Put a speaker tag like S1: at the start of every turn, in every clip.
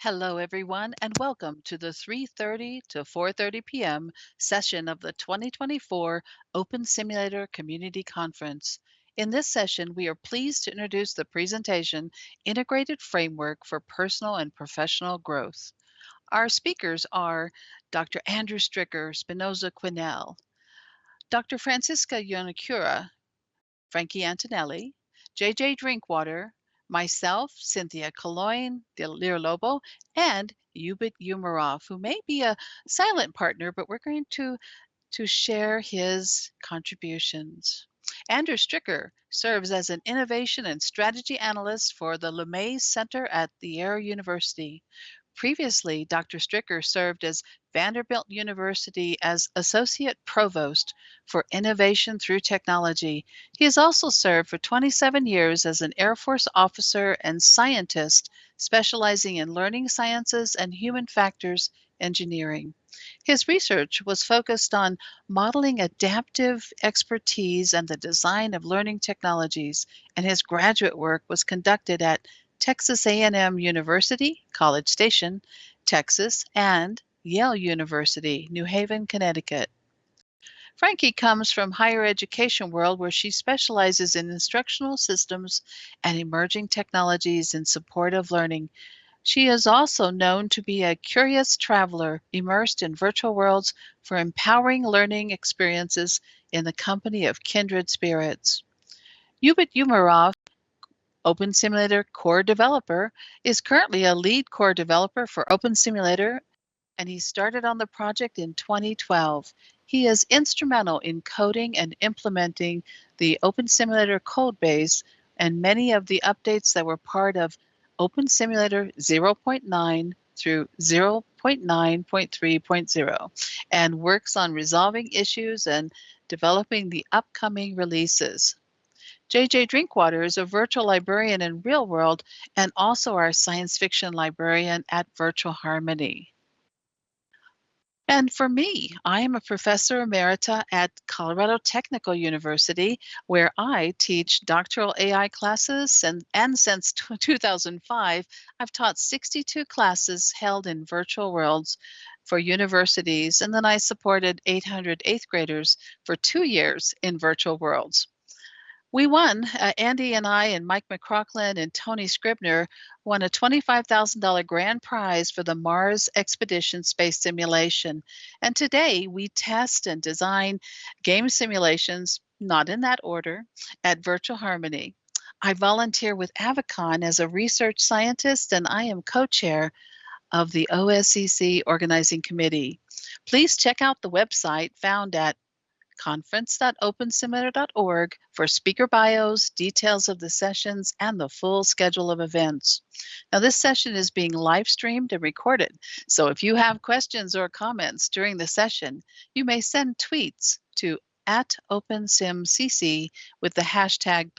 S1: Hello, everyone, and welcome to the 3:30 to 4:30 p.m. session of the 2024 Open Simulator Community Conference. In this session, we are pleased to introduce the presentation Integrated Framework for Personal and Professional Growth. Our speakers are Dr. Andrew Stricker, Spinoza Quinnell, Dr. Francisca Yonekura, Frankie Antonelli, JJ Drinkwater, myself, Cynthia, Calongne, Lobo, and Ubit Umarov, who may be a silent partner, but we're going to share his contributions. Andrew Stricker serves as an innovation and strategy analyst for the LeMay Center at the Yale University. Previously, Dr. Stricker served as Vanderbilt University as Associate Provost for Innovation Through Technology. He has also served for 27 years as an Air Force officer and scientist specializing in learning sciences and human factors engineering. His research was focused on modeling adaptive expertise and the design of learning technologies, and his graduate work was conducted at Texas A&M University, College Station, Texas, and Yale University, New Haven, Connecticut. Frankie comes from higher education world where she specializes in instructional systems and emerging technologies in support of learning. She is also known to be a curious traveler immersed in virtual worlds for empowering learning experiences in the company of kindred spirits. Ubit Umarov, Open Simulator core developer, is currently a lead core developer for Open Simulator, and he started on the project in 2012. He is instrumental in coding and implementing the Open Simulator code base and many of the updates that were part of Open Simulator 0.9 through 0.9.3.0, and works on resolving issues and developing the upcoming releases. JJ Drinkwater is a virtual librarian in Real World and also our science fiction librarian at Virtual Harmony. And for me, I am a professor emerita at Colorado Technical University, where I teach doctoral AI classes, and since 2005, I've taught 62 classes held in virtual worlds for universities, and then I supported 800 eighth graders for 2 years in virtual worlds. We won, Andy and I and Mike McCrocklin and Tony Scribner won a $25,000 grand prize for the Mars Expedition Space Simulation. And today we test and design game simulations, not in that order, at Virtual Harmony. I volunteer with Avicon as a research scientist, and I am co-chair of the OSCC Organizing Committee. Please check out the website found at conference.opensimulator.org for speaker bios, details of the sessions, and the full schedule of events. Now, this session is being live streamed and recorded, so if you have questions or comments during the session, you may send tweets to @OpenSimCC with the hashtag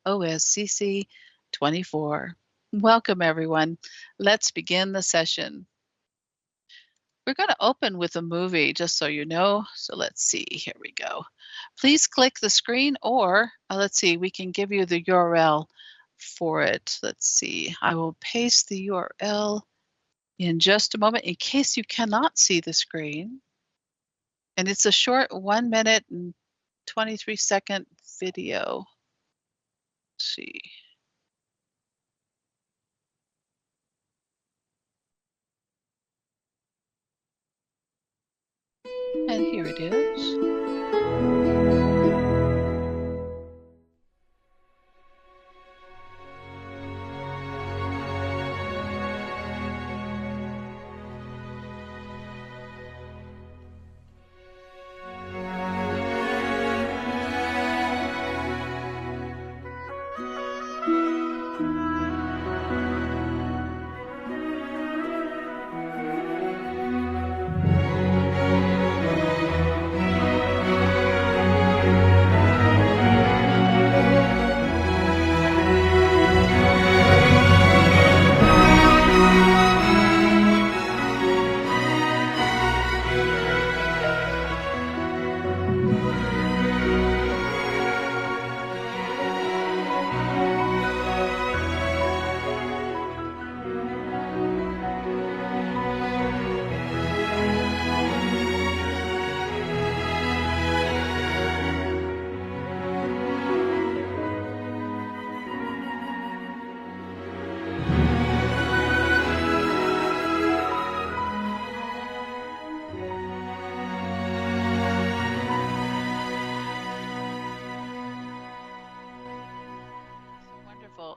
S1: #OSCC24. Welcome, everyone. Let's begin the session. We're going to open with a movie, just so you know. So let's see, here we go. Please click the screen, or let's see, we can give you the URL for it. Let's see, I will paste the URL in just a moment in case you cannot see the screen. And it's a short 1 minute and 23-second video. Let's see. And here it is.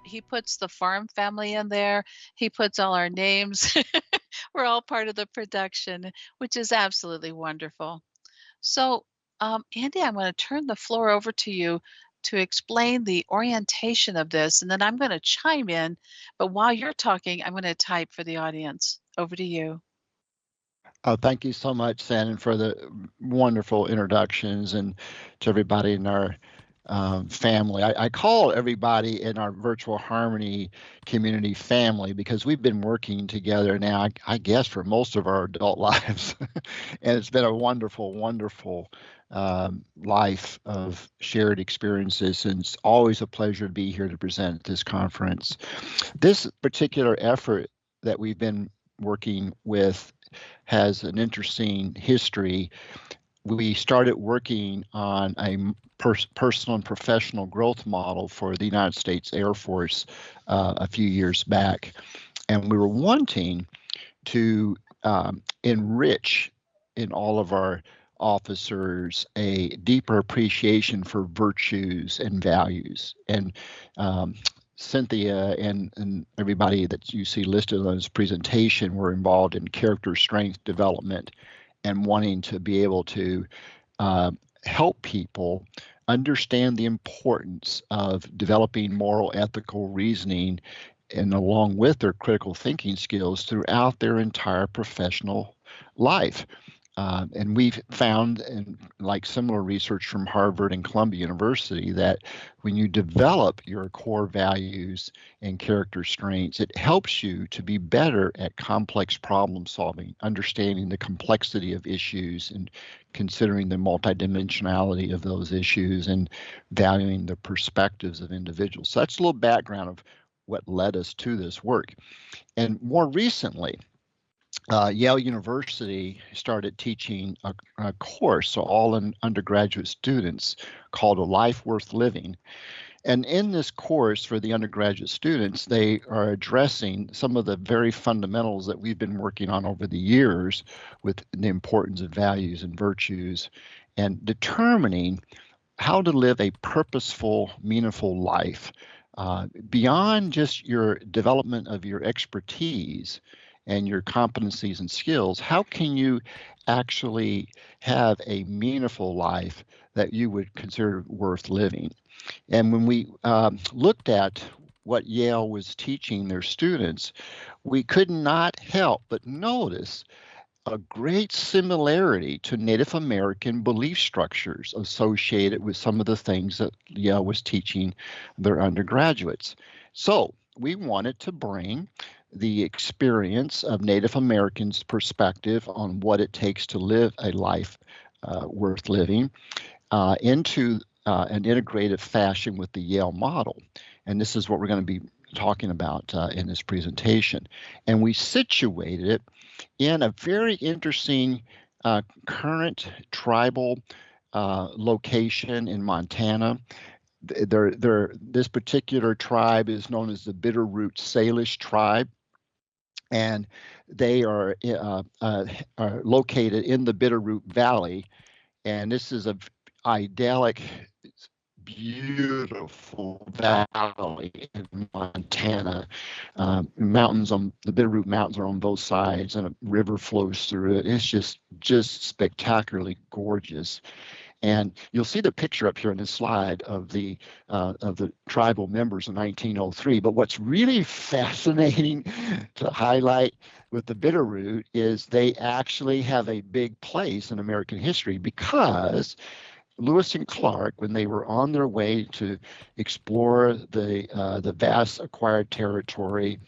S1: he puts the farm family in there. He puts all our names. We're all part of the production, which is absolutely wonderful. So, Andy, I'm going to turn the floor over to you to explain the orientation of this, and then I'm going to chime in. But while you're talking, I'm going to type for the audience. Over to you.
S2: Oh, thank you so much, Shannon, for the wonderful introductions and to everybody in our family. I call everybody in our Virtual Harmony community family because we've been working together now, I guess, for most of our adult lives. And it's been a wonderful, wonderful life of shared experiences. And it's always a pleasure to be here to present at this conference. This particular effort that we've been working with has an interesting history. We started working on a personal and professional growth model for the United States Air Force a few years back. And we were wanting to enrich in all of our officers a deeper appreciation for virtues and values. And Cynthia and everybody that you see listed on this presentation were involved in character strength development and wanting to be able to help people understand the importance of developing moral, ethical reasoning and along with their critical thinking skills throughout their entire professional life. And we've found, in like similar research from Harvard and Columbia University, that when you develop your core values and character strengths, it helps you to be better at complex problem solving, understanding the complexity of issues and considering the multidimensionality of those issues and valuing the perspectives of individuals. So that's a little background of what led us to this work. And more recently, Yale University started teaching a course to all undergraduate students called A Life Worth Living. And in this course for the undergraduate students, they are addressing some of the very fundamentals that we've been working on over the years with the importance of values and virtues and determining how to live a purposeful, meaningful life beyond just your development of your expertise and your competencies and skills. How can you actually have a meaningful life that you would consider worth living? And when we looked at what Yale was teaching their students, we could not help but notice a great similarity to Native American belief structures associated with some of the things that Yale was teaching their undergraduates. So we wanted to bring the experience of Native Americans' perspective on what it takes to live a life worth living into an integrative fashion with the Yale model. And this is what we're going to be talking about in this presentation. And we situated it in a very interesting current tribal location in Montana. This particular tribe is known as the Bitterroot Salish tribe, and they are located in the Bitterroot Valley. And this is a idyllic, beautiful valley in Montana. Mountains on the Bitterroot Mountains are on both sides, and a river flows through it. It's just spectacularly gorgeous. And you'll see the picture up here in this slide of the tribal members in 1903. But what's really fascinating to highlight with the Bitterroot is they actually have a big place in American history because Lewis and Clark, when they were on their way to explore the vast acquired territory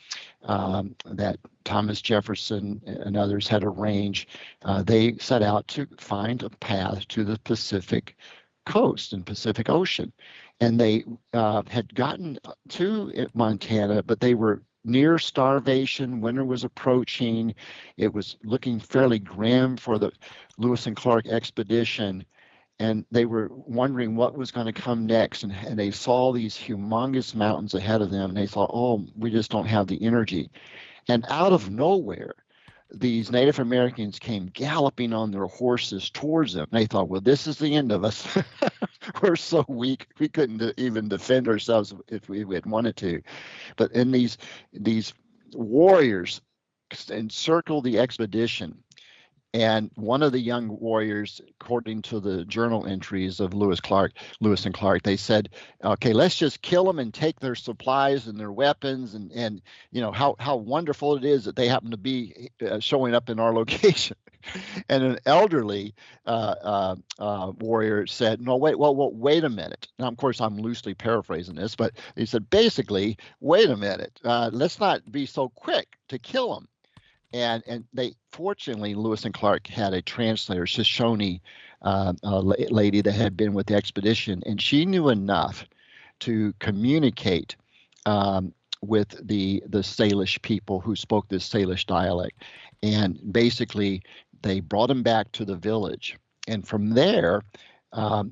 S2: that Thomas Jefferson and others had arranged, they set out to find a path to the Pacific coast and Pacific Ocean. And they had gotten to Montana, but they were near starvation. Winter was approaching. It was looking fairly grim for the Lewis and Clark expedition. And they were wondering what was going to come next. And they saw these humongous mountains ahead of them. And they thought, oh, we just don't have the energy. And out of nowhere, these Native Americans came galloping on their horses towards them. They thought, well, this is the end of us. We're so weak, we couldn't even defend ourselves if we had wanted to. But in these warriors encircle the expedition, and one of the young warriors, according to the journal entries of Lewis and Clark, they said, "Okay, let's just kill them and take their supplies and their weapons, and how wonderful it is that they happen to be showing up in our location." And an elderly warrior said, "No, wait a minute." Now, of course, I'm loosely paraphrasing this, but he said basically, "Wait a minute, let's not be so quick to kill them." And they fortunately, Lewis and Clark had a translator, Shoshone lady that had been with the expedition, and she knew enough to communicate with the Salish people who spoke this Salish dialect. And basically, they brought him back to the village. And from there,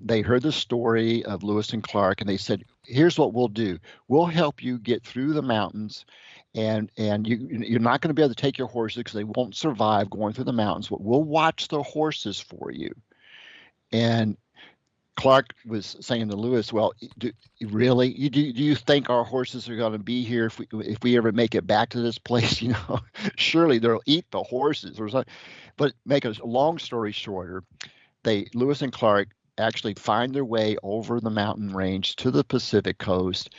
S2: they heard the story of Lewis and Clark, and they said, "Here's what we'll do. We'll help you get through the mountains, and you're not going to be able to take your horses because they won't survive going through the mountains. But we'll watch the horses for you." And Clark was saying to Lewis, "Well, do you think our horses are going to be here if we ever make it back to this place? Surely they'll eat the horses or something." But make a long story shorter, Lewis and Clark actually find their way over the mountain range to the Pacific coast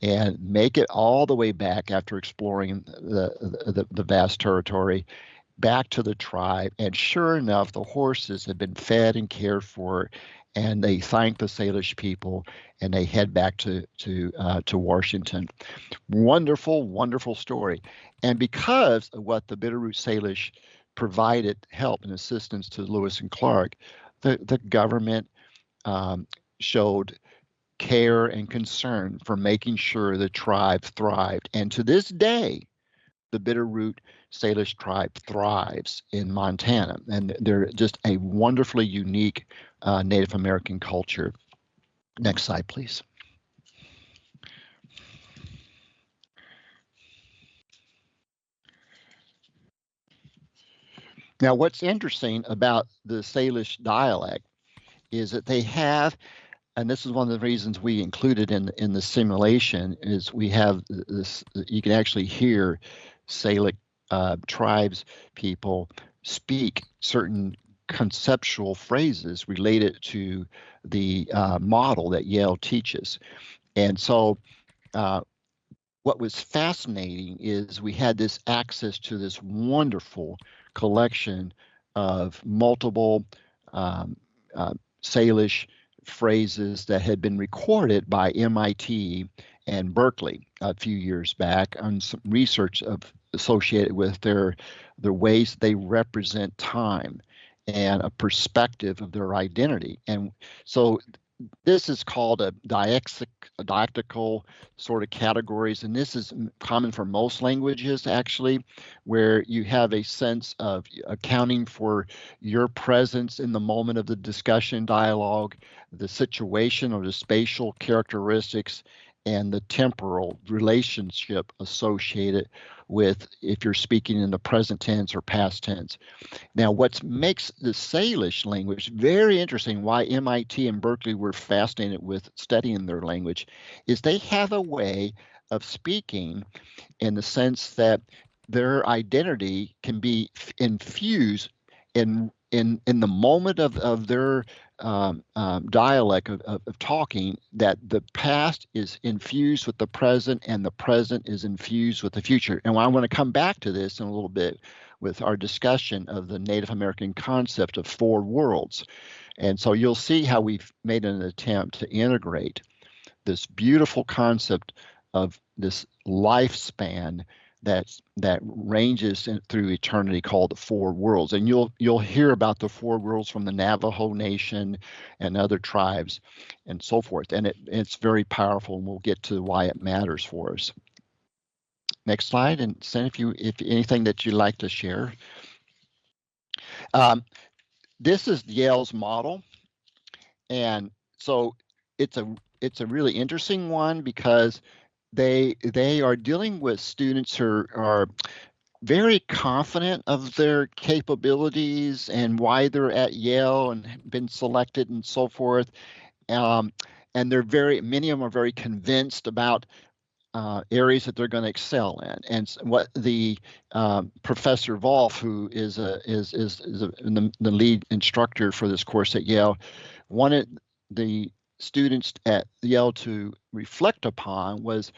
S2: and make it all the way back after exploring the vast territory back to the tribe. And sure enough, the horses had been fed and cared for, and they thank the Salish people, and they head back to Washington. Wonderful, wonderful story. And because of what the Bitterroot Salish provided help and assistance to Lewis and Clark, the government showed care and concern for making sure the tribe thrived. And to this day, the Bitterroot Salish tribe thrives in Montana, and they're just a wonderfully unique Native American culture. Next slide, please. Now, what's interesting about the Salish dialect is that they have, and this is one of the reasons we included in the simulation, is we have this, you can actually hear Salic tribes people speak certain conceptual phrases related to the model that Yale teaches. And so what was fascinating is we had this access to this wonderful collection of multiple Salish phrases that had been recorded by MIT and Berkeley a few years back on some research associated with their ways they represent time and a perspective of their identity. And so this is called a dialectical sort of categories, and this is common for most languages, actually, where you have a sense of accounting for your presence in the moment of the discussion, dialogue, the situation or the spatial characteristics, and the temporal relationship associated with if you're speaking in the present tense or past tense. Now, what makes the Salish language very interesting, why MIT and Berkeley were fascinated with studying their language, is they have a way of speaking in the sense that their identity can be infused in the moment of their dialect of talking, that the past is infused with the present and the present is infused with the future. And I want to come back to this in a little bit with our discussion of the Native American concept of four worlds. And so you'll see how we've made an attempt to integrate this beautiful concept of this lifespan that ranges through eternity, called the four worlds. And you'll hear about the four worlds from the Navajo Nation and other tribes and so forth. And it's very powerful, and we'll get to why it matters for us. Next slide, and Sen, if anything that you'd like to share. This is Yale's model, and so it's a really interesting one because they are dealing with students who are very confident of their capabilities and why they're at Yale and been selected and so forth. um, and many of them are very convinced about areas that they're going to excel in. And what the Professor Wolf, who is the lead instructor for this course at Yale, wanted the students at Yale to reflect upon was,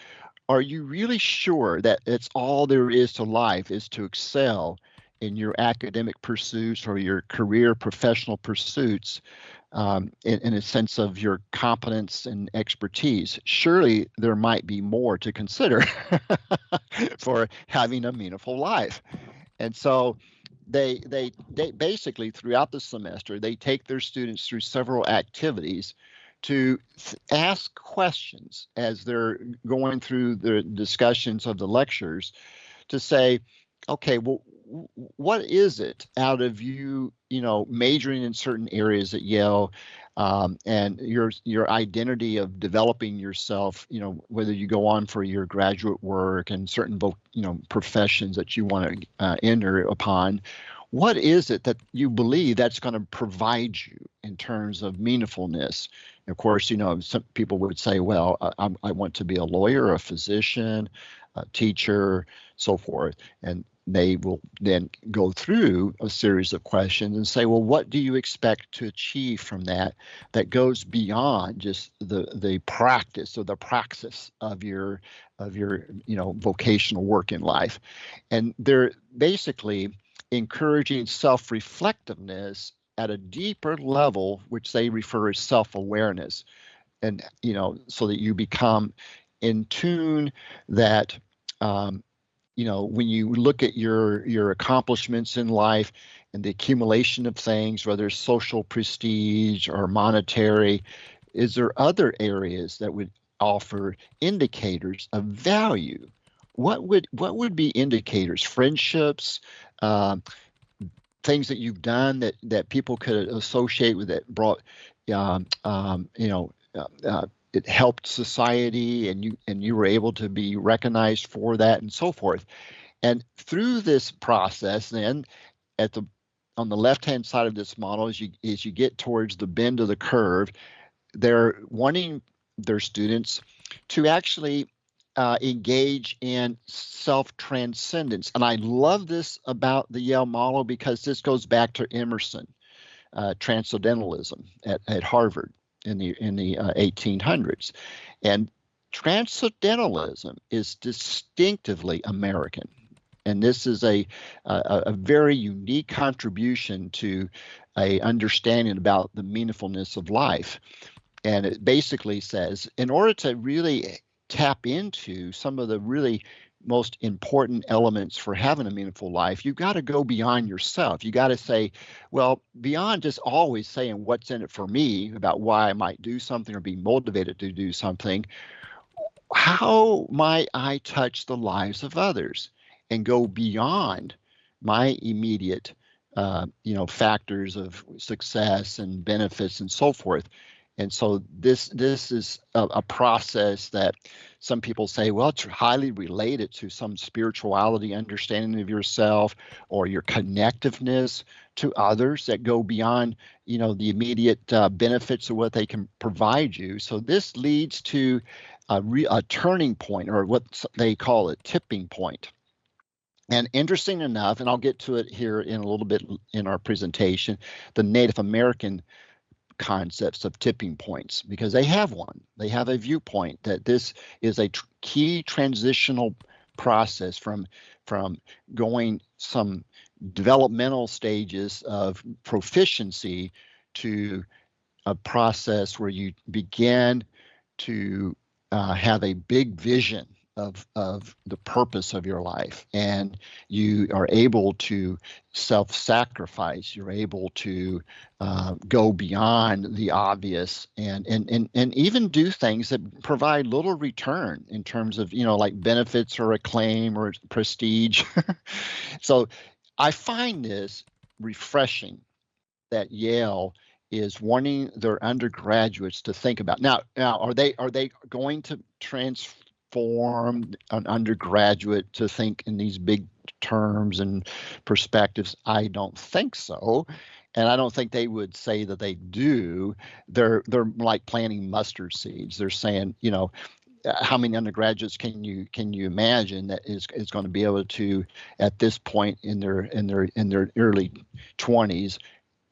S2: are you really sure that it's all there is to life is to excel in your academic pursuits or your career professional pursuits, in a sense of your competence and expertise? Surely there might be more to consider for having a meaningful life. And so they basically throughout the semester, they take their students through several activities to ask questions as they're going through the discussions of the lectures, to say, okay, well, what is it out of majoring in certain areas at Yale, and your identity of developing yourself, whether you go on for your graduate work and certain professions that you want to enter upon, what is it that you believe that's going to provide you in terms of meaningfulness? And of course, some people would say, well, I want to be a lawyer, a physician, a teacher, so forth. And they will then go through a series of questions and say, well, what do you expect to achieve from that goes beyond just the practice or the praxis of your vocational work in life? And they're basically encouraging self-reflectiveness at a deeper level, which they refer as self-awareness. And so that you become in tune, that when you look at your accomplishments in life and the accumulation of things, whether it's social prestige or monetary, is there other areas that would offer indicators of value? What would be indicators? Friendships, things that you've done that people could associate with, that brought, it helped society, and you were able to be recognized for that, and so forth. And through this process, then on the left-hand side of this model, as you get towards the bend of the curve, they're wanting their students to actually engage in self-transcendence. And I love this about the Yale model, because this goes back to Emerson, transcendentalism at Harvard in the 1800s. And transcendentalism is distinctively American. And this is a very unique contribution to a understanding about the meaningfulness of life. And it basically says, in order to really tap into some of the really most important elements for having a meaningful life, you've got to go beyond yourself. You got to say, well, beyond just always saying what's in it for me about why I might do something or be motivated to do something, how might I touch the lives of others and go beyond my immediate factors of success and benefits and so forth? And so this is a process that some people say, well, it's highly related to some spirituality understanding of yourself, or your connectiveness to others that go beyond, the immediate benefits of what they can provide you. So this leads to a turning point, or what they call a tipping point. And interesting enough, and I'll get to it here in a little bit in our presentation, the Native American concepts of tipping points, because they have one. They have a viewpoint that this is a key transitional process from going some developmental stages of proficiency to a process where you begin to have a big vision of the purpose of your life, and you are able to self-sacrifice. You're able to go beyond the obvious, and even do things that provide little return in terms of like benefits or acclaim or prestige. So I find this refreshing, that Yale is wanting their undergraduates to think about. Now are they going to transform an undergraduate to think in these big terms and perspectives? I don't think so. and I don't think they would say that they do. They're like planting mustard seeds. They're saying, how many undergraduates can you imagine that is going to be able to, at this point in their early 20s,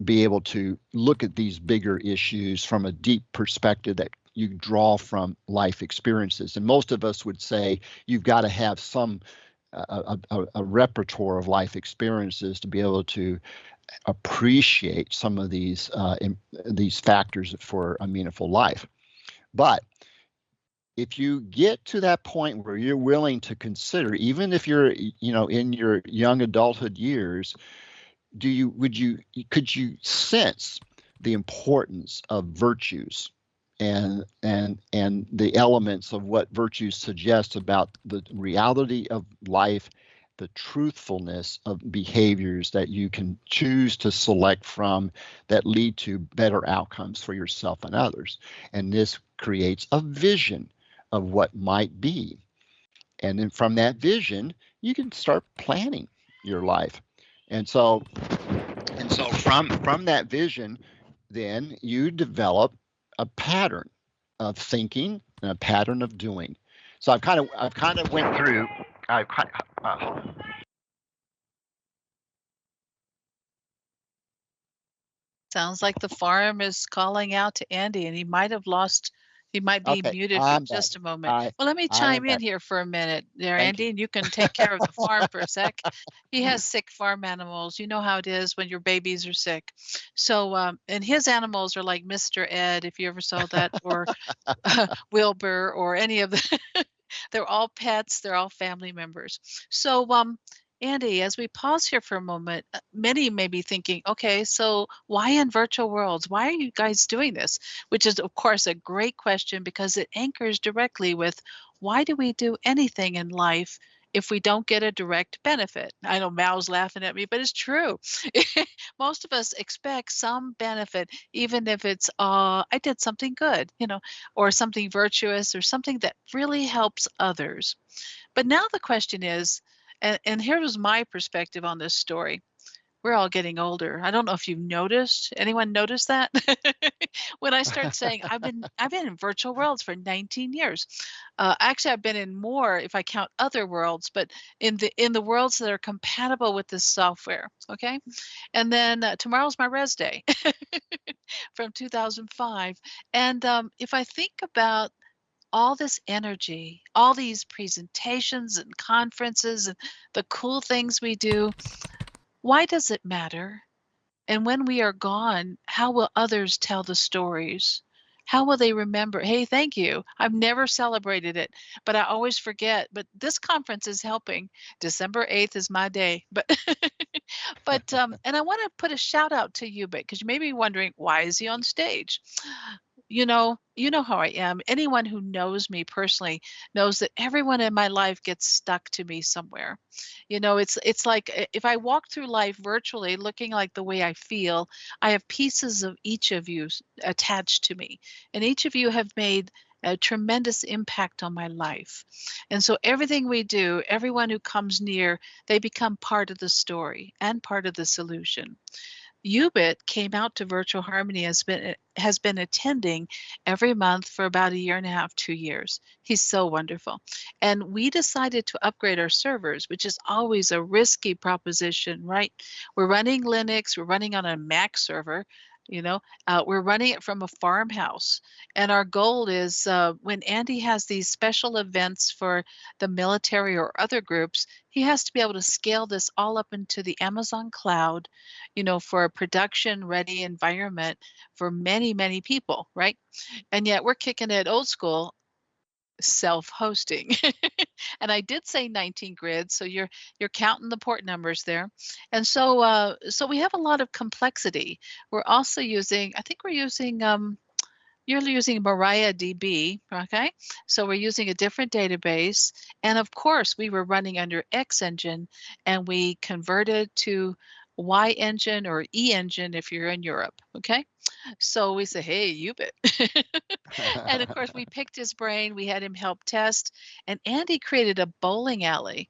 S2: be able to look at these bigger issues from a deep perspective that you draw from life experiences. And most of us would say you've got to have some a repertoire of life experiences to be able to appreciate some of these factors for a meaningful life. But if you get to that point where you're willing to consider, even if you're in your young adulthood years, could you sense the importance of virtues and the elements of what virtues suggest about the reality of life, the truthfulness of behaviors that you can choose to select from that lead to better outcomes for yourself and others? And this creates a vision of what might be. And then from that vision, you can start planning your life. And so from that vision, then you develop a pattern of thinking and a pattern of doing. So I've kind of went through.
S1: Sounds like the farm is calling out to Andy, and he might be
S2: Okay,
S1: muted for
S2: I'm back.
S1: just a moment.
S2: I
S1: Well, let me
S2: I am
S1: chime in
S2: back.
S1: here for a minute there,
S2: Thank
S1: Andy, and you can take care of the farm for a sec. He has sick farm animals. You know how it is when your babies are sick. So, and his animals are like Mr. Ed, if you ever saw that, or Wilbur, or any of the. They're all pets. They're all family members. So, Andy, as we pause here for a moment, many may be thinking, okay, so why in virtual worlds? Why are you guys doing this? Which is, of course, a great question because it anchors directly with why do we do anything in life if we don't get a direct benefit? I know Mao's laughing at me, but it's true. Most of us expect some benefit, even if it's, I did something good, or something virtuous or something that really helps others. But now the question is, and here was my perspective on this story. We're all getting older. I don't know if you've noticed. Anyone notice that? When I start saying I've been in virtual worlds for 19 years. Actually, I've been in more if I count other worlds, but in the worlds that are compatible with this software. Okay, and then tomorrow's my res day from 2005. And if I think about all this energy, all these presentations and conferences and the cool things we do, why does it matter? And when we are gone, how will others tell the stories? How will they remember? Hey, thank you. I've never celebrated it, but I always forget. But this conference is helping. December 8th is my day. But and I want to put a shout out to you, because you may be wondering, why is he on stage? You know how I am. Anyone who knows me personally knows that everyone in my life gets stuck to me somewhere. It's like if I walk through life virtually looking like the way I feel, I have pieces of each of you attached to me, and each of you have made a tremendous impact on my life. And so everything we do, everyone who comes near, they become part of the story and part of the solution. Ubit came out to Virtual Harmony, has been attending every month for about a year and a half, 2 years. He's so wonderful. And we decided to upgrade our servers, which is always a risky proposition, right? We're running Linux, we're running on a Mac server, we're running it from a farmhouse. And our goal is when Andy has these special events for the military or other groups, he has to be able to scale this all up into the Amazon cloud, for a production ready environment for many, many people, right? And yet we're kicking it old school, self-hosting. And I did say 19 grids, so you're counting the port numbers there. And so we have a lot of complexity. We're also using, I think we're using you're using MariaDB, okay? So we're using a different database. And of course, we were running under X Engine, and we converted to Y engine or E engine if you're in Europe. Okay. So we say, hey, Ubit. And of course, we picked his brain. We had him help test. And Andy created a bowling alley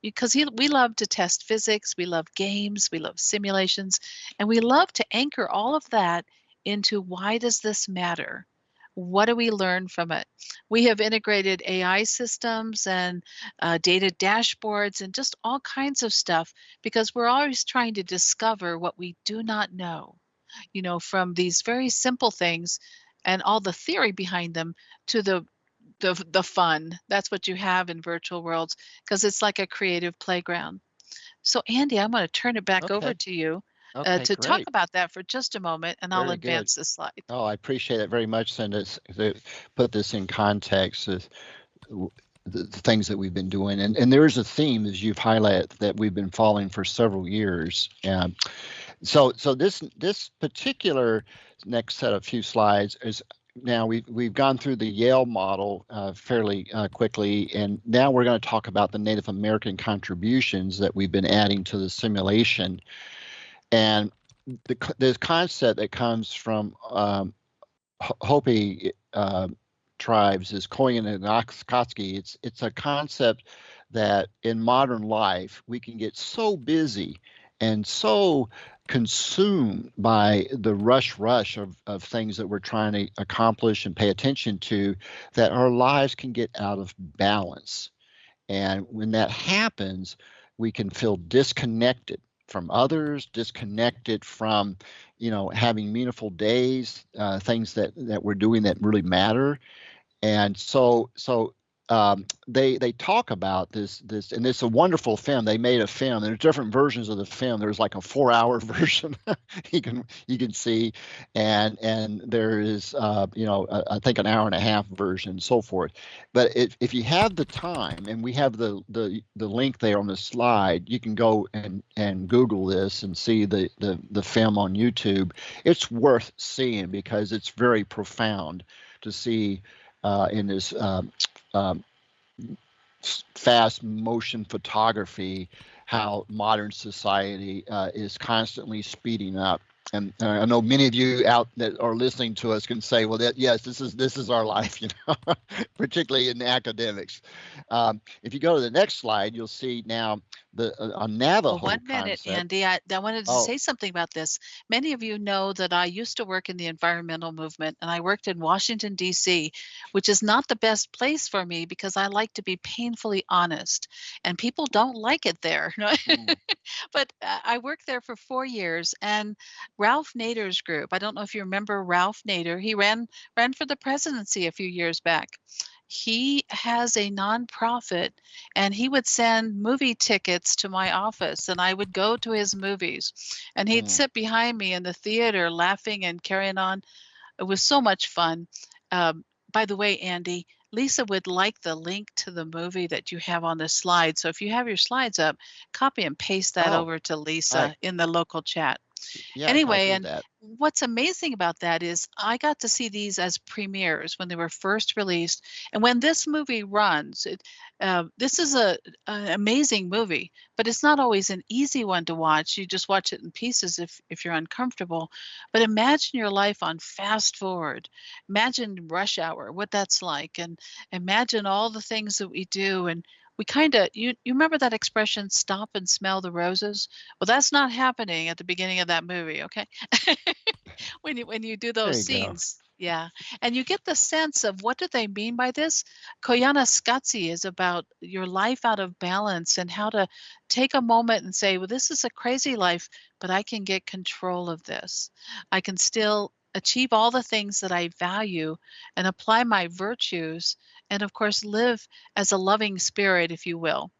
S1: because we love to test physics. We love games. We love simulations. And we love to anchor all of that into why does this matter? What do we learn from it? We have integrated AI systems and data dashboards and just all kinds of stuff because we're always trying to discover what we do not know, from these very simple things and all the theory behind them to the fun. That's what you have in virtual worlds because it's like a creative playground. So Andy, I'm going to turn it back over
S2: Okay.
S1: to you
S2: Okay,
S1: to talk
S2: great.
S1: about that for just a moment, and I'll
S2: Very good.
S1: advance the slide.
S2: Oh, I appreciate it very much, and to put this in context of the things that we've been doing. And there is a theme, as you've highlighted, that we've been following for several years. So this particular next set of few slides is now we've gone through the Yale model fairly quickly, and now we're going to talk about the Native American contributions that we've been adding to the simulation. And the concept that comes from Hopi tribes is Koyan and Oxkotsky. It's a concept that in modern life we can get so busy and so consumed by the rush of things that we're trying to accomplish and pay attention to that our lives can get out of balance. And when that happens, we can feel disconnected from others, disconnected from, having meaningful days, things that we're doing that really matter. And so they talk about this, and it's a wonderful film. They made a film. There's different versions of the film. There's like a 4-hour version you can see, and there is I think an hour and a half version, and so forth. But if you have the time, and we have the link there on the slide, you can go and Google this and see the film on YouTube. It's worth seeing because it's very profound to see in this fast motion photography, how modern society is constantly speeding up. And I know many of you out that are listening to us can say, "Well, yes, this is our life," particularly in academics. If you go to the next slide, you'll see now a
S1: Well,
S2: Navajo
S1: 1 minute,
S2: concept.
S1: Andy. I wanted to
S2: Oh,
S1: say something about this. Many of you know that I used to work in the environmental movement, and I worked in Washington, D.C., which is not the best place for me because I like to be painfully honest, and people don't like it there.
S2: mm,
S1: But I worked there for 4 years, and Ralph Nader's group. I don't know if you remember Ralph Nader. He ran for the presidency a few years back. He has a nonprofit, and he would send movie tickets to my office, and I would go to his movies, and he'd
S2: mm.
S1: sit behind me in the theater laughing and carrying on. It was so much fun. By the way, Andy, Lisa would like the link to the movie that you have on the slide. So if you have your slides up, copy and paste that
S2: Oh,
S1: over to
S2: I
S1: Lisa in the local chat.
S2: yeah, I'll
S1: Anyway,
S2: do
S1: and
S2: that.
S1: what's amazing about that is I got to see these as premieres when they were first released. And when this movie runs, this is an amazing movie, but it's not always an easy one to watch. You just watch it in pieces if you're uncomfortable. But imagine your life on fast forward. Imagine rush hour, what that's like, and imagine all the things that we do. And we kind of you remember that expression, stop and smell the roses? Well, that's not happening at the beginning of that movie, okay? When you do
S2: There
S1: those
S2: you go.
S1: scenes, yeah. And you get the sense of what do they mean by this? Koyaanisqatsi is about your life out of balance and how to take a moment and say, well, this is a crazy life, but I can get control of this. I can still achieve all the things that I value and apply my virtues and of course live as a loving spirit, if you will.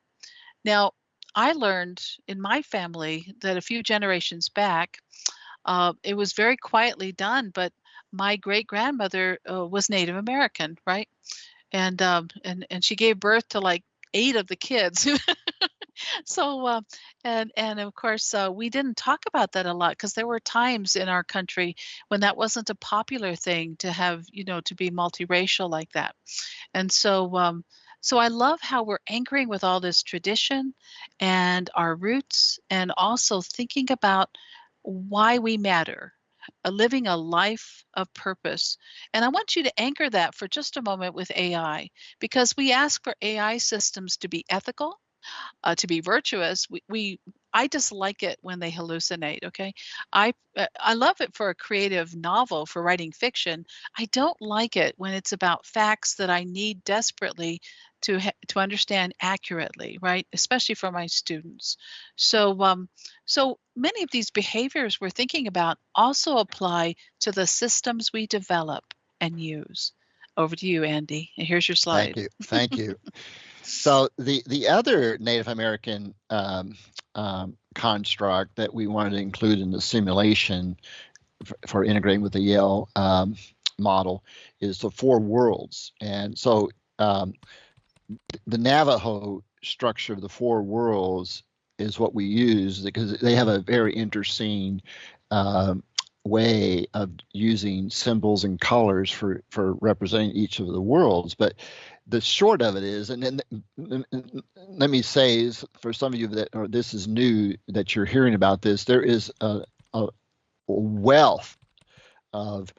S1: Now, I learned in my family that a few generations back, it was very quietly done, but my great grandmother was Native American, right? And she gave birth to like 8 of the kids. So and of course we didn't talk about that a lot because there were times in our country when that wasn't a popular thing to have, to be multiracial like that. And so So I love how we're anchoring with all this tradition and our roots, and also thinking about why we matter, living a life of purpose. And I want you to anchor that for just a moment with AI, because we ask for AI systems to be ethical, to be virtuous. I dislike it when they hallucinate. Okay, I love it for a creative novel, for writing fiction. I don't like it when it's about facts that I need desperately to understand accurately, right? Especially for my students. So many of these behaviors we're thinking about also apply to the systems we develop and use. Over to you, Andy. And here's your
S2: Thank
S1: slide.
S2: you. Thank you. So the other Native American construct that we wanted to include in the simulation for integrating with the Yale model is the four worlds. And so the Navajo structure of the four worlds is what we use because they have a very interesting way of using symbols and colors for representing each of the worlds. But the short of it is, and then let me say, is for some of you that or this is new that you're hearing about this, there is a wealth of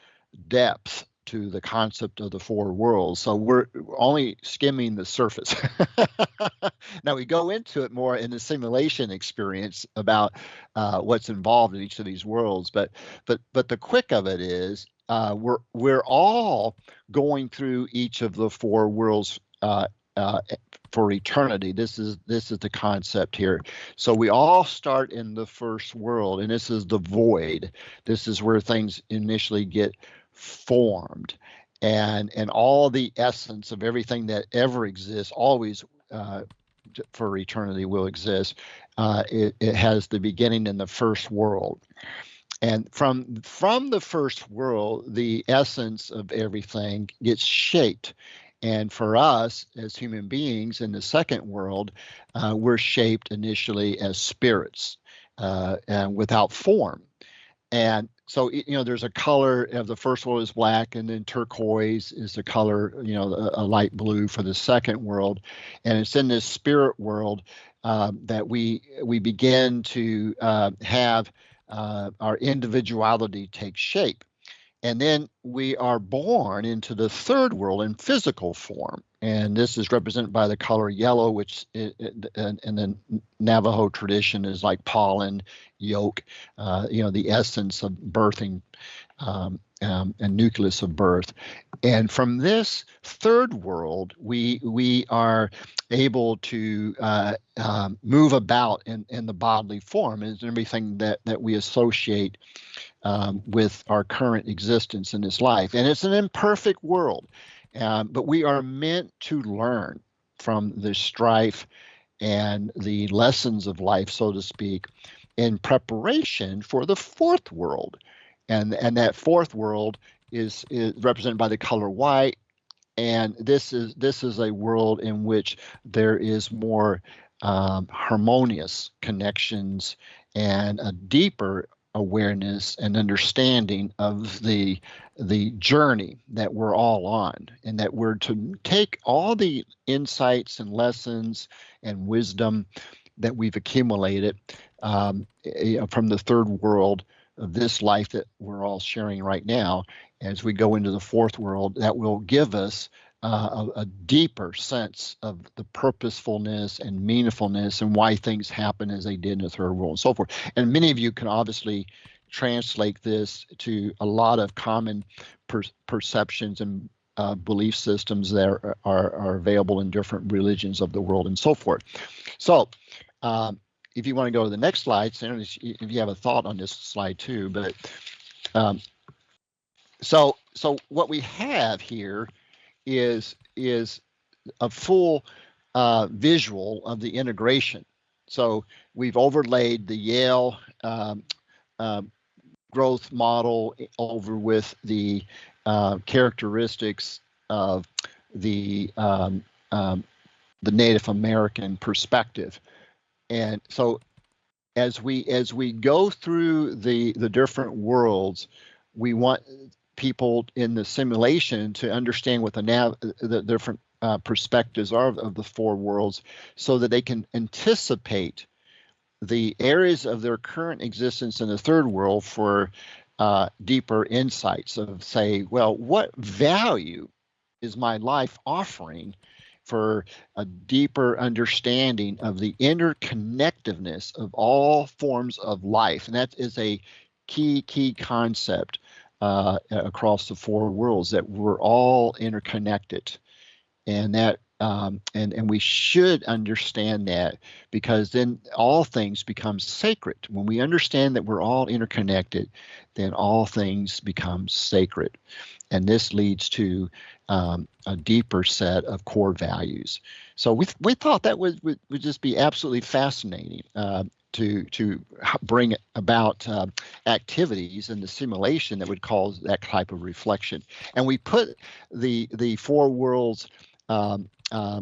S2: depth to the concept of the four worlds. So we're only skimming the surface. Now we go into it more in the simulation experience about what's involved in each of these worlds. But the quick of it is we're all going through each of the four worlds for eternity. This is the concept here. So we all start in the first world, and this is the void. This is where things initially get formed, and all the essence of everything that ever exists always for eternity will exist. It has the beginning in the first world. And from the first world, the essence of everything gets shaped. And for us as human beings in the second world, we're shaped initially as spirits and without form. And so, there's a color of the first world is black, and then turquoise is the color, a light blue for the second world. And it's in this spirit world that we begin to have our individuality take shape. And then we are born into the third world in physical form. And this is represented by the color yellow, which in the Navajo tradition is like pollen, yolk, the essence of birthing and nucleus of birth. And from this third world, we are able to move about in the bodily form, and everything that we associate with our current existence in this life. And it's an imperfect world, but we are meant to learn from the strife and the lessons of life, so to speak, in preparation for the fourth world. And that fourth world is represented by the color white. And this is a world in which there is more harmonious connections and a deeper awareness and understanding of the journey that we're all on, and that we're to take all the insights and lessons and wisdom that we've accumulated from the third world of this life that we're all sharing right now, as we go into the fourth world, that will give us a deeper sense of the purposefulness and meaningfulness and why things happen as they did in the third world and so forth. And many of you can obviously translate this to a lot of common perceptions and belief systems that are available in different religions of the world and so forth. So if you want to go to the next slide, Sarah, if you have a thought on this slide too, but so what we have here is a full visual of the integration. So we've overlaid the Yale growth model over with the characteristics of the Native American perspective. And so as we go through the different worlds, we want people in the simulation to understand what the different perspectives are of the four worlds, so that they can anticipate the areas of their current existence in the third world for deeper insights of, say, well, what value is my life offering for a deeper understanding of the interconnectedness of all forms of life? And that is a key concept across the four worlds, that we're all interconnected, and that and we should understand that, because then all things become sacred. When we understand that we're all interconnected, then all things become sacred, and this leads to a deeper set of core values. So we thought that would just be absolutely fascinating to bring about activities in the simulation that would cause that type of reflection. And we put the four worlds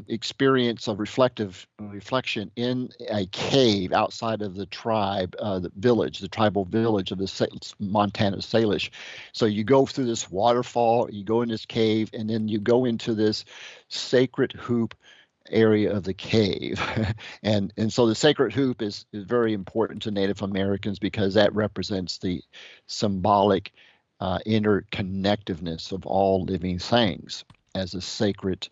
S2: experience of reflection in a cave outside of the tribe, the tribal village of the Montana Salish. So you go through this waterfall, you go in this cave, and then you go into this sacred hoop area of the cave. and so the sacred hoop is very important to Native Americans, because that represents the symbolic interconnectedness of all living things as a sacred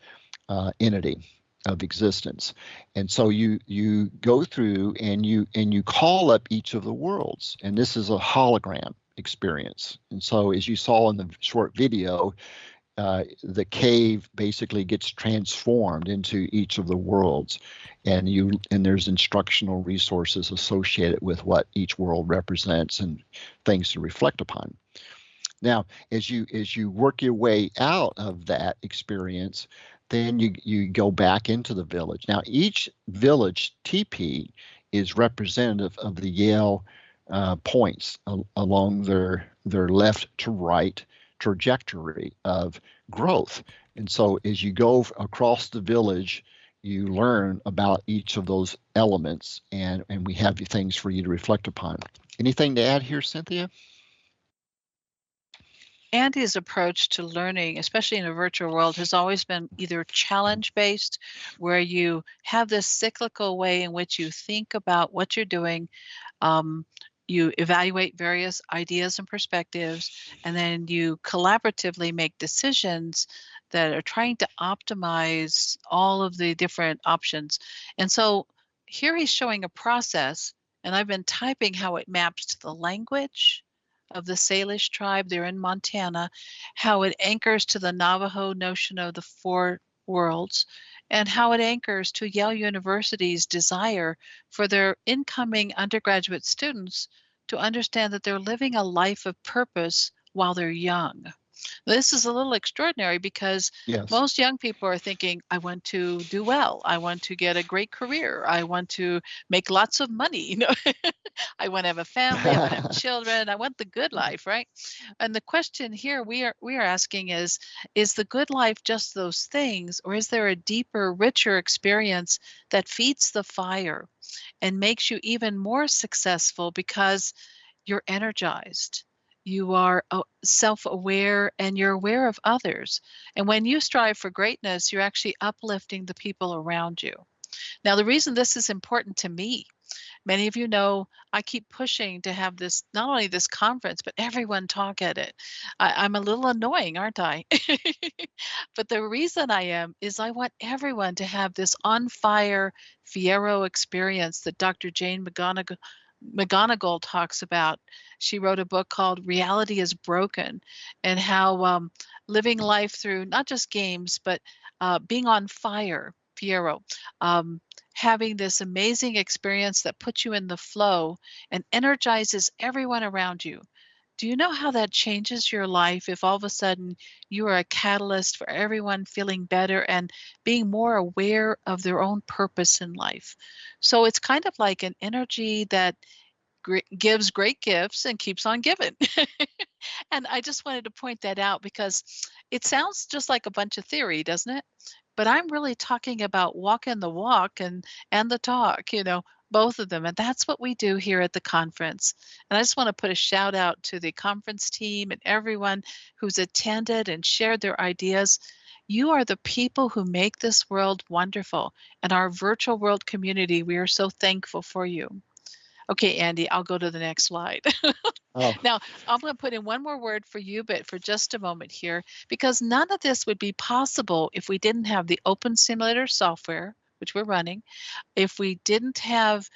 S2: entity of existence. And so you go through and you call up each of the worlds, and this is a hologram experience. And so, as you saw in the short video, the cave basically gets transformed into each of the worlds, and there's instructional resources associated with what each world represents and things to reflect upon. Now, as you work your way out of that experience, then you go back into the village. Now, each village TP is representative of the Yale points along their left to right trajectory of growth. And so as you go across the village, you learn about each of those elements, and we have things for you to reflect upon. Anything to add here, Cynthia?
S1: Andy's approach to learning, especially in a virtual world, has always been either challenge-based, where you have this cyclical way in which you think about what you're doing, you evaluate various ideas and perspectives, and then you collaboratively make decisions that are trying to optimize all of the different options. And so here he's showing a process, and I've been typing how it maps to the language of the Salish tribe. They're in Montana, how it anchors to the Navajo notion of the four worlds, and how it anchors to Yale University's desire for their incoming undergraduate students to understand that they're living a life of purpose while they're young. This is a little extraordinary, because
S2: Yes.
S1: most young people are thinking, I want to do well. I want to get a great career. I want to make lots of money. I want to have a family. I want to have children. I want the good life, right? And the question here we are asking is the good life just those things, or is there a deeper, richer experience that feeds the fire and makes you even more successful because you're energized? You are self-aware, and you're aware of others. And when you strive for greatness, you're actually uplifting the people around you. Now, the reason this is important to me, many of you know I keep pushing to have this, not only this conference, but everyone talk at it. I'm a little annoying, aren't I? But the reason I am is I want everyone to have this on fire Fierro experience that Dr. Jane McGonigal talks about. She wrote a book called Reality is Broken, and how living life through not just games, but being on fire, Fierro, having this amazing experience that puts you in the flow and energizes everyone around you. Do you know how that changes your life if all of a sudden you are a catalyst for everyone feeling better and being more aware of their own purpose in life? So it's kind of like an energy that gives great gifts and keeps on giving. And I just wanted to point that out, because it sounds just like a bunch of theory, doesn't it? But I'm really talking about walking the walk and the talk, both of them. And that's what we do here at the conference. And I just want to put a shout out to the conference team and everyone who's attended and shared their ideas. You are the people who make this world wonderful. And our virtual world community, we are so thankful for you. Okay, Andy, I'll go to the next slide.
S2: Oh,
S1: Now, I'm going to put in one more word for you, but for just a moment here, because none of this would be possible if we didn't have the Open Simulator software, which we're running, if we didn't have,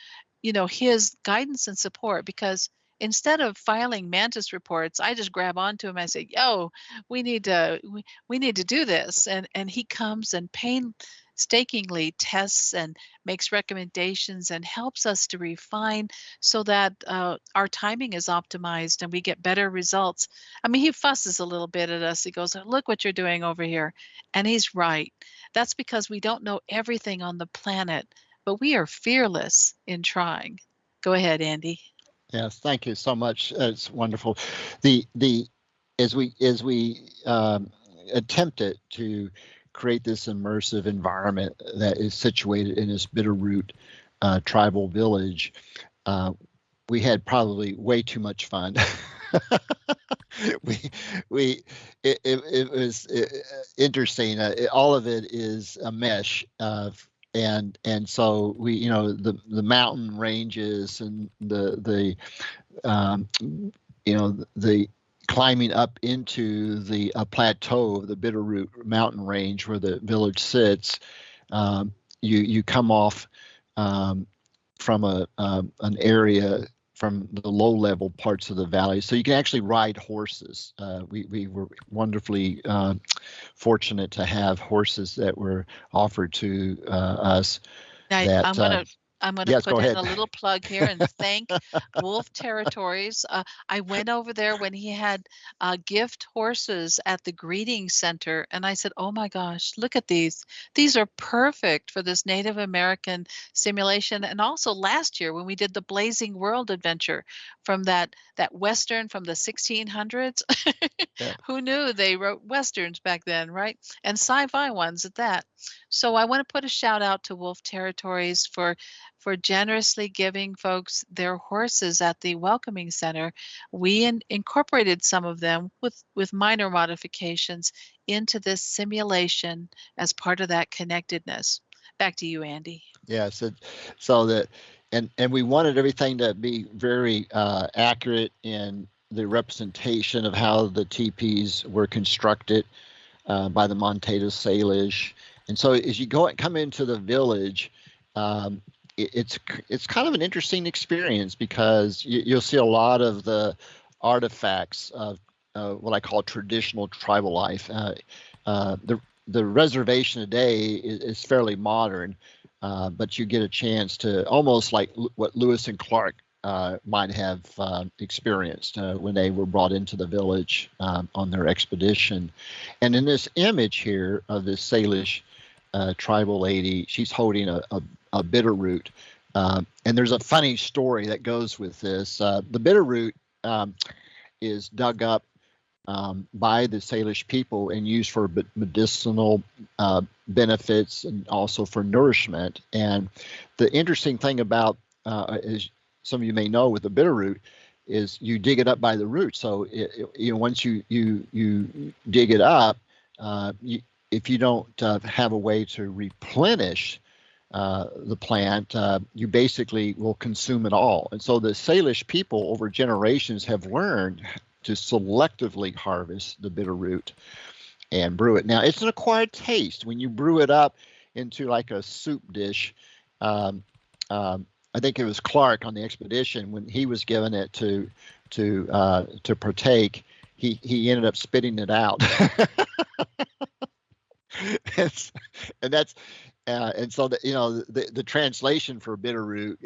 S1: his guidance and support. Because instead of filing Mantis reports, I just grab onto him and I say, yo, we need to do this. And he comes and painstakingly tests and makes recommendations and helps us to refine so that our timing is optimized and we get better results. I mean, he fusses a little bit at us. He goes, look what you're doing over here. And he's right. That's because we don't know everything on the planet, but we are fearless in trying. Go ahead, Andy.
S2: yes, thank you so much. It's wonderful. The as we attempted to create this immersive environment that is situated in this Bitterroot tribal village, we had probably way too much fun. It was interesting. All of it is a mesh of. And so we, the mountain ranges and the the climbing up into the plateau of the Bitterroot mountain range where the village sits. You come off from an area from the low level parts of the valley, so you can actually ride horses. We were wonderfully fortunate to have horses that were offered to us.
S1: Now,
S2: That
S1: I'm gonna
S2: yes,
S1: put
S2: go
S1: in
S2: ahead.
S1: a little plug here and thank Wolf Territories. I went over there when he had gift horses at the greeting center, and I said, "Oh my gosh, look at these! These are perfect for this Native American simulation." And also last year when we did the Blazing World adventure from that Western from the 1600s,
S2: Yeah.
S1: who knew they wrote Westerns back then, right? And sci-fi ones at that. So I want to put a shout out to Wolf Territories for generously giving folks their horses at the welcoming center. We incorporated some of them with minor modifications into this simulation as part of that connectedness. Back to you, Andy.
S2: Yes. So that, and we wanted everything to be very accurate in the representation of how the teepees were constructed by the Montana Salish. And so as you come into the village, it's kind of an interesting experience because you'll see a lot of the artifacts of what I call traditional tribal life. The reservation today is fairly modern, but you get a chance to almost like what Lewis and Clark might have experienced when they were brought into the village on their expedition. And in this image here of this Salish tribal lady, she's holding a bitterroot. And there's a funny story that goes with this. The bitterroot is dug up by the Salish people and used for medicinal benefits and also for nourishment. And the interesting thing about, as some of you may know with the bitterroot, is you dig it up by the root. So once you dig it up, if you don't have a way to replenish the plant, you basically will consume it all. And so the Salish people over generations have learned to selectively harvest the bitterroot and brew it. Now, it's an acquired taste. When you brew it up into like a soup dish, I think it was Clark on the expedition when he was given it to partake, he ended up spitting it out. and that's and so the translation for bitterroot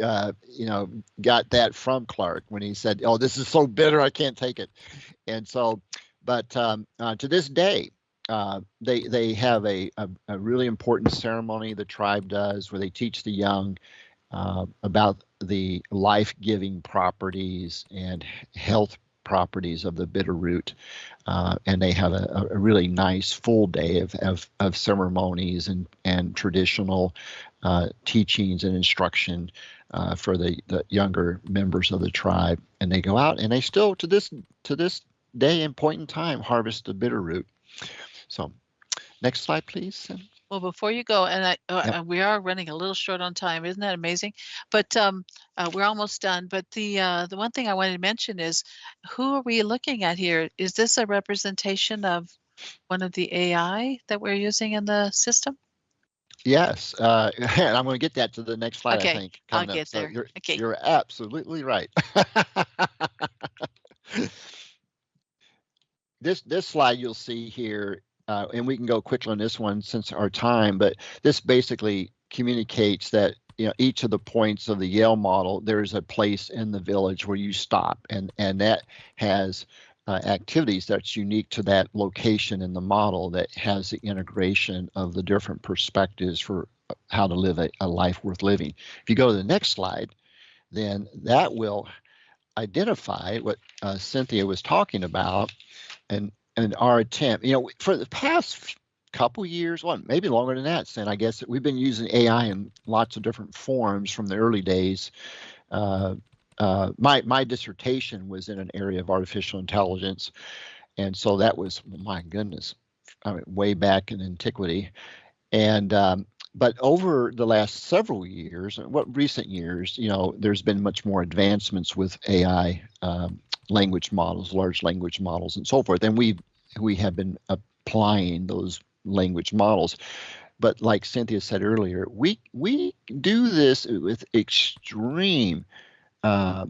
S2: got that from Clark when he said, "Oh, this is so bitter, I can't take it." And so, but to this day, they have a really important ceremony the tribe does where they teach the young about the life-giving properties and health properties of the bitterroot, and they have a really nice full day of ceremonies and traditional teachings and instruction for the younger members of the tribe. And they go out and they still to this day and point in time harvest the bitterroot. So Next slide, please.
S1: Well, before you go, and we are running a little short on time, isn't that amazing? But we're almost done. But the one thing I wanted to mention is, who are we looking at here? Is this a representation of one of the AI that we're using in the system?
S2: Yes, and I'm going to get that to the next slide, I
S1: Okay,
S2: think,
S1: I'll
S2: coming up.
S1: get
S2: So
S1: there. Okay.
S2: you're absolutely right. This slide you'll see here, and we can go quickly on this one since our time, but this basically communicates that each of the points of the Yale model, there's a place in the village where you stop, and that has activities that's unique to that location in the model that has the integration of the different perspectives for how to live a life worth living. If you go to the next slide, then that will identify what Cynthia was talking about, and our attempt, for the past couple years, well, maybe longer than that, Sin, I guess we've been using AI in lots of different forms from the early days. My dissertation was in an area of artificial intelligence, and so that was, my goodness, I mean, way back in antiquity. And but over the last several years, recent years, there's been much more advancements with AI language models, large language models, and so forth. And we have been applying those language models. But like Cynthia said earlier, we do this with extreme uh,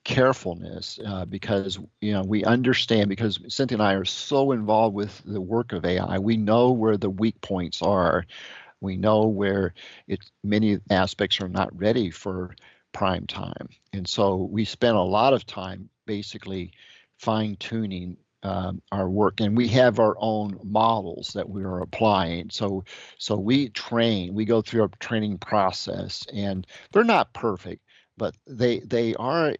S2: carefulness because we understand, because Cynthia and I are so involved with the work of AI, we know where the weak points are. We know where many aspects are not ready for prime time. And so we spent a lot of time basically fine tuning our work, and we have our own models that we are applying. So we go through a training process, and they're not perfect, but they are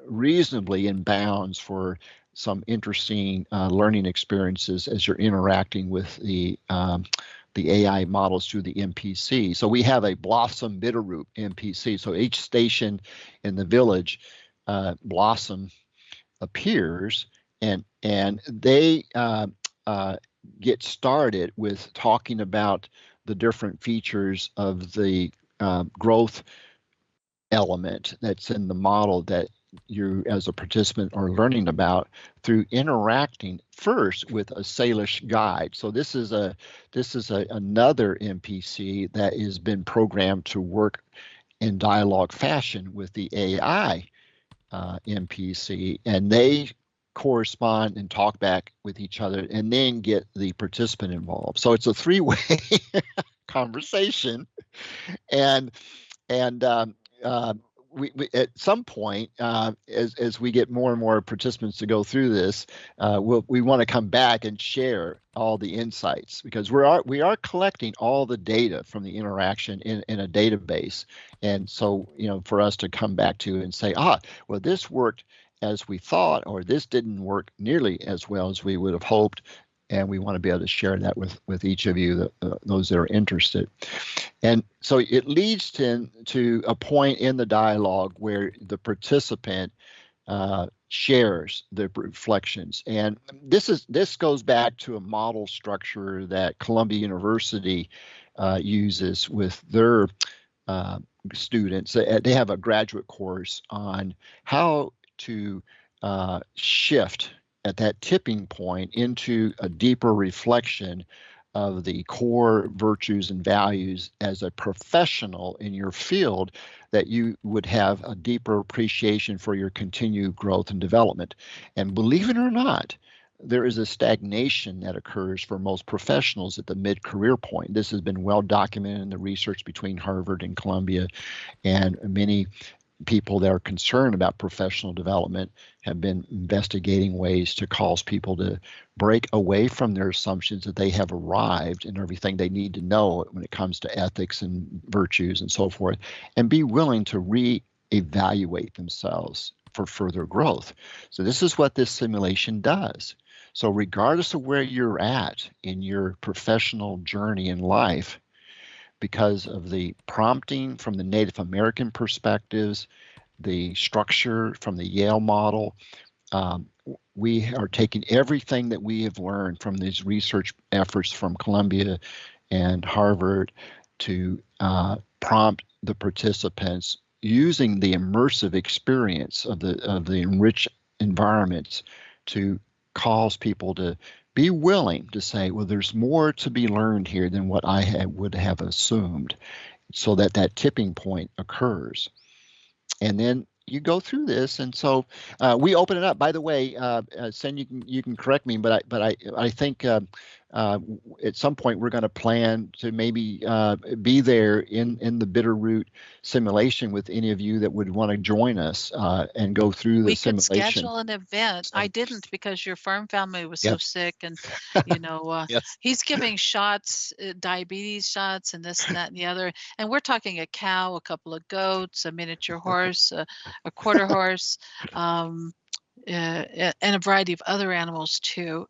S2: reasonably in bounds for some interesting learning experiences as you're interacting with the AI models through the MPC. So we have a Blossom Bitterroot MPC. So each station in the village, Blossom appears, and they get started with talking about the different features of the growth element that's in the model that you as a participant are learning about through interacting first with a Salish guide. So this is another MPC that has been programmed to work in dialogue fashion with the AI MPC, and they correspond and talk back with each other and then get the participant involved. So it's a three-way conversation, and and we at some point, as we get more and more participants to go through this, we want to come back and share all the insights, because we are collecting all the data from the interaction in a database, and so for us to come back to and say, well, this worked as we thought, or this didn't work nearly as well as we would have hoped, and we want to be able to share that with each of you, those that are interested. And so it leads to a point in the dialogue where the participant shares their reflections. And this goes back to a model structure that Columbia University uses with their students. They have a graduate course on how to shift at that tipping point into a deeper reflection of the core virtues and values as a professional in your field, that you would have a deeper appreciation for your continued growth and development. And believe it or not, there is a stagnation that occurs for most professionals at the mid-career point. This has been well documented in the research between Harvard and Columbia, and many people that are concerned about professional development have been investigating ways to cause people to break away from their assumptions that they have arrived in everything they need to know when it comes to ethics and virtues and so forth, and be willing to re-evaluate themselves for further growth. So this is what this simulation does. So regardless of where you're at in your professional journey in life, because of the prompting from the Native American perspectives, the structure from the Yale model, we are taking everything that we have learned from these research efforts from Columbia and Harvard to prompt the participants using the immersive experience of the enriched environments to cause people to be willing to say, well, there's more to be learned here than what I would have assumed, so that that tipping point occurs. And then you go through this, and so we open it up. By the way, Sen, you can correct me, but I think at some point we're going to plan to maybe be there in the Bitterroot simulation with any of you that would want to join us and go through the
S1: We could
S2: simulation.
S1: schedule an event. I didn't, because your farm family was so
S2: Yes.
S1: sick, and
S2: Yes.
S1: he's giving shots, diabetes shots, and this and that and the other. And we're talking a cow, a couple of goats, a miniature horse, a quarter horse, and a variety of other animals too.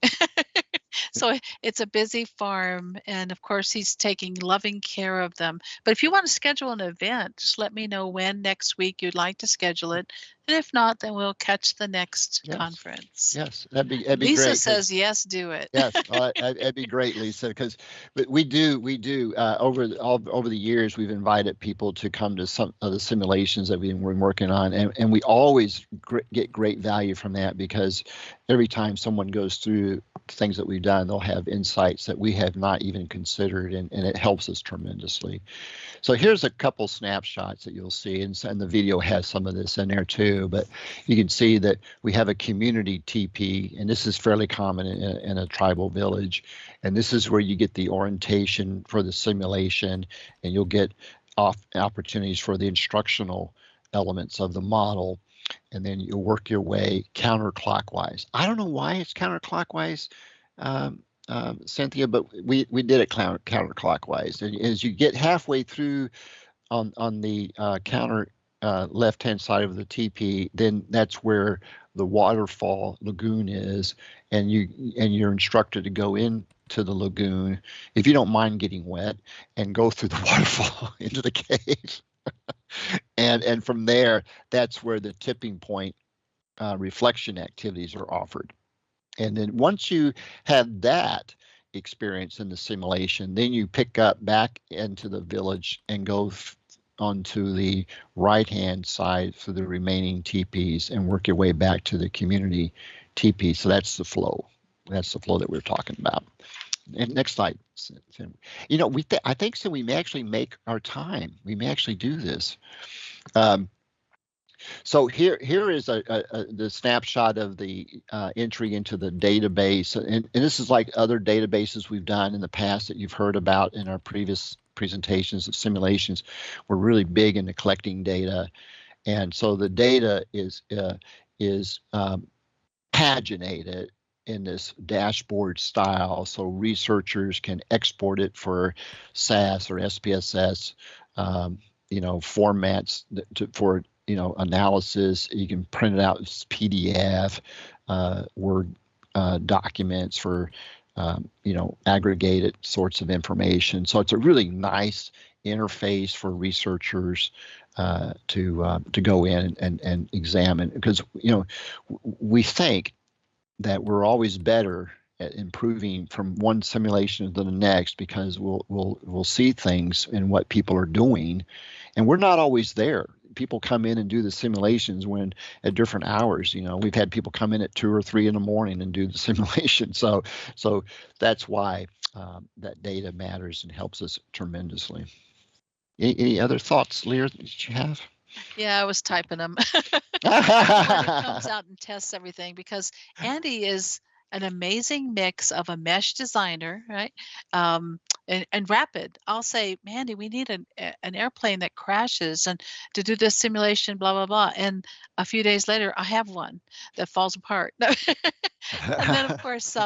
S1: So it's a busy farm, and of course he's taking loving care of them. But if you want to schedule an event, just let me know when next week you'd like to schedule it. And if not, then we'll catch the next conference.
S2: Yes, that'd be
S1: Lisa
S2: great.
S1: says yes, do it.
S2: Yes, that'd be great, Lisa. Because we do over the years we've invited people to come to some of the simulations that we've been working on, and we always get great value from that, because every time someone goes through things that we've done, they'll have insights that we have not even considered, and it helps us tremendously. So here's a couple snapshots that you'll see, and the video has some of this in there too, but you can see that we have a community TP, and this is fairly common in a tribal village. And this is where you get the orientation for the simulation, and you'll get opportunities for the instructional elements of the model. And then you'll work your way counterclockwise. I don't know why it's counterclockwise, Cynthia, but we did it counterclockwise. And as you get halfway through on the counter left-hand side of the TP, then that's where the waterfall lagoon is, and you're instructed to go into the lagoon, if you don't mind getting wet, and go through the waterfall into the cave. And from there, that's where the tipping point reflection activities are offered. And then once you have that experience in the simulation, then you pick up back into the village and go onto the right-hand side for the remaining TPs and work your way back to the community TP. So that's the flow. That's the flow that we're talking about. And next slide. I think so. We may actually make our time. We may actually do this. So here is the snapshot of the entry into the database, and this is like other databases we've done in the past that you've heard about in our previous presentations of simulations. We're really big into collecting data, and so the data is paginated in this dashboard style, so researchers can export it for SAS or SPSS, formats for analysis. You can print it out as PDF, Word documents for aggregated sorts of information. So it's a really nice interface for researchers to go in and examine, because we think that we're always better at improving from one simulation to the next, because we'll see things in what people are doing, and we're not always there. People come in and do the simulations when at different hours. We've had people come in at 2 or 3 in the morning and do the simulation. So that's why that data matters and helps us tremendously. Any other thoughts, Lear, that you have?
S1: Yeah, I was typing them. It comes out and tests everything, because Andy is an amazing mix of a mesh designer, right? And rapid. I'll say, Andy, we need an airplane that crashes and to do this simulation, blah, blah, blah. And a few days later, I have one that falls apart. And then, of course,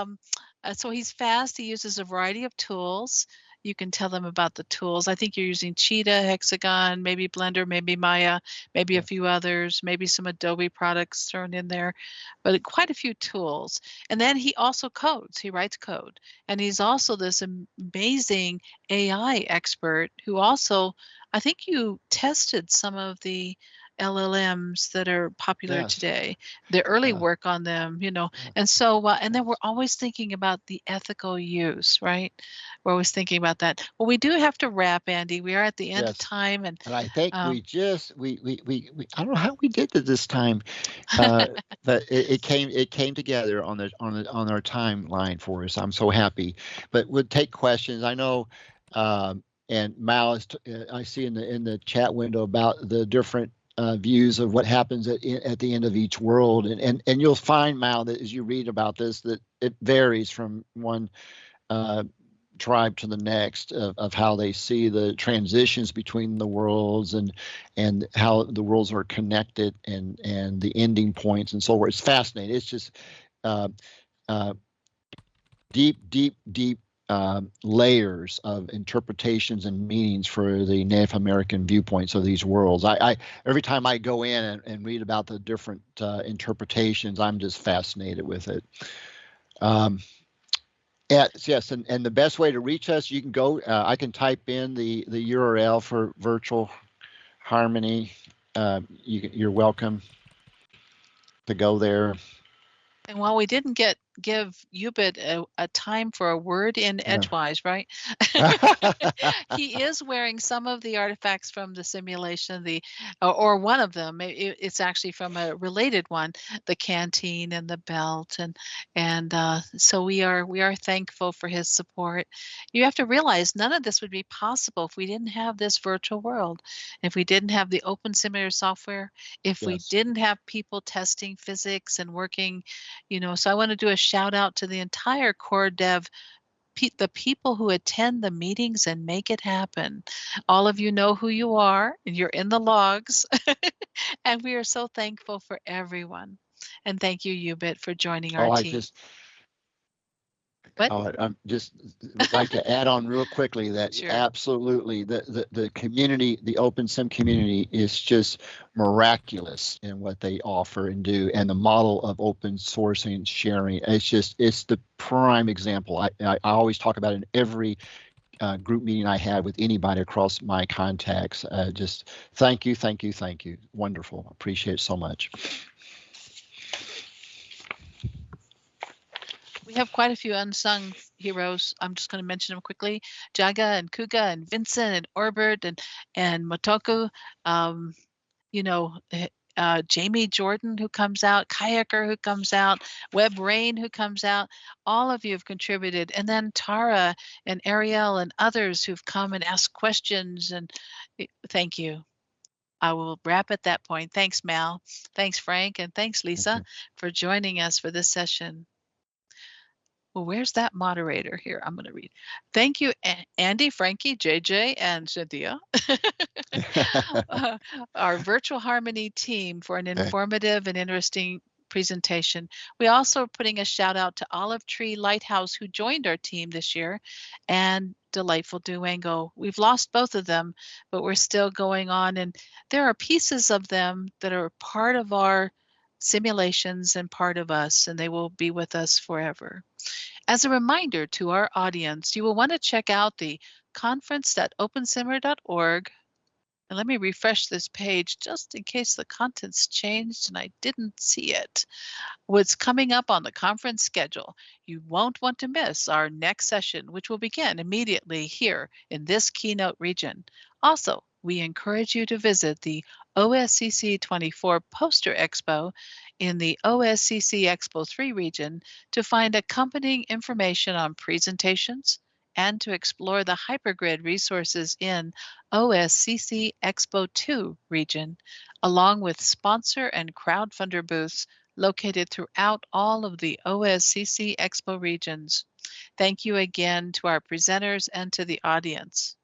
S1: so he's fast. He uses a variety of tools. You can tell them about the tools. I think you're using Cheetah, Hexagon, maybe Blender, maybe Maya, maybe a few others, maybe some Adobe products thrown in there, but quite a few tools. And then he also codes. He writes code. And he's also this amazing AI expert who also, I think you tested some of the LLMs that are popular
S2: Yes.
S1: today, the early
S2: Yeah.
S1: work on them,
S2: Yeah.
S1: and so, and then we're always thinking about the ethical use, right? We're always thinking about that. Well, we do have to wrap, Andy. We are at the end of
S2: Yes.
S1: time, and
S2: And I think
S1: um,
S2: we just we I don't know how we did it this time, uh, but it came together on our timeline for us. I'm so happy. But we'll take questions. I know, and Mal I see in the chat window about the different views of what happens at the end of each world, and you'll find, Mal, that as you read about this, that it varies from one uh, tribe to the next of how they see the transitions between the worlds, and how the worlds are connected, and the ending points and so forth. It's fascinating. It's just uh, uh, deep layers of interpretations and meanings for the Native American viewpoints of these worlds. I every time I go in and read about the different interpretations, I'm just fascinated with it. Um, yes, and the best way to reach us, you can go. I can type in the URL for Virtual Harmony. You're welcome to go there.
S1: and while we didn't give Ubit a time for a word in
S2: Yeah.
S1: edgewise, right? He is wearing some of the artifacts from the simulation, or one of them. It's actually from a related one, the canteen and the belt, and so we are thankful for his support. You have to realize none of this would be possible if we didn't have this virtual world, if we didn't have the open simulator software, if we
S2: Yes.
S1: didn't have people testing physics and working. So I want to do a shout out to the entire core dev, the people who attend the meetings and make it happen. All of you know who you are, and you're in the logs. And we are so thankful for everyone. And thank you, Ubit, for joining our
S2: Oh,
S1: team. What?
S2: I'm just would like to add on real quickly that
S1: Sure.
S2: absolutely the community, the open sim community, is just miraculous in what they offer and do, and the model of open sourcing and sharing. It's the prime example. I always talk about it in every group meeting I had with anybody across my contacts. Just thank you, thank you, thank you. Wonderful. Appreciate it so much.
S1: We have quite a few unsung heroes. I'm just going to mention them quickly. Jaga and Kuga and Vincent and Orbert and Motoku. Um, you know, Jamie Jordan who comes out, Kayaker who comes out, Web Rain who comes out. All of you have contributed. And then Tara and Ariel and others who've come and asked questions. And thank you. I will wrap at that point. Thanks, Mal. Thanks, Frank. And thanks, Lisa, for joining us for this session. Well, where's that moderator here? I'm going to read. Thank you, Andy, Frankie, JJ, and Cynthia, our virtual harmony team, for an informative and interesting presentation. We also are putting a shout out to Olive Tree Lighthouse, who joined our team this year, and Delightful Durango. We've lost both of them, but we're still going on, and there are pieces of them that are part of our simulations and part of us, and they will be with us forever. As a reminder to our audience, you will want to check out the conference.opensimmer.org. And let me refresh this page just in case the content's changed and I didn't see it. What's coming up on the conference schedule? You won't want to miss our next session, which will begin immediately here in this keynote region. Also, we encourage you to visit the OSCC24 Poster Expo in the OSCC Expo 3 region to find accompanying information on presentations and to explore the hypergrid resources in OSCC Expo 2 region, along with sponsor and crowdfunder booths located throughout all of the OSCC Expo regions. Thank you again to our presenters and to the audience.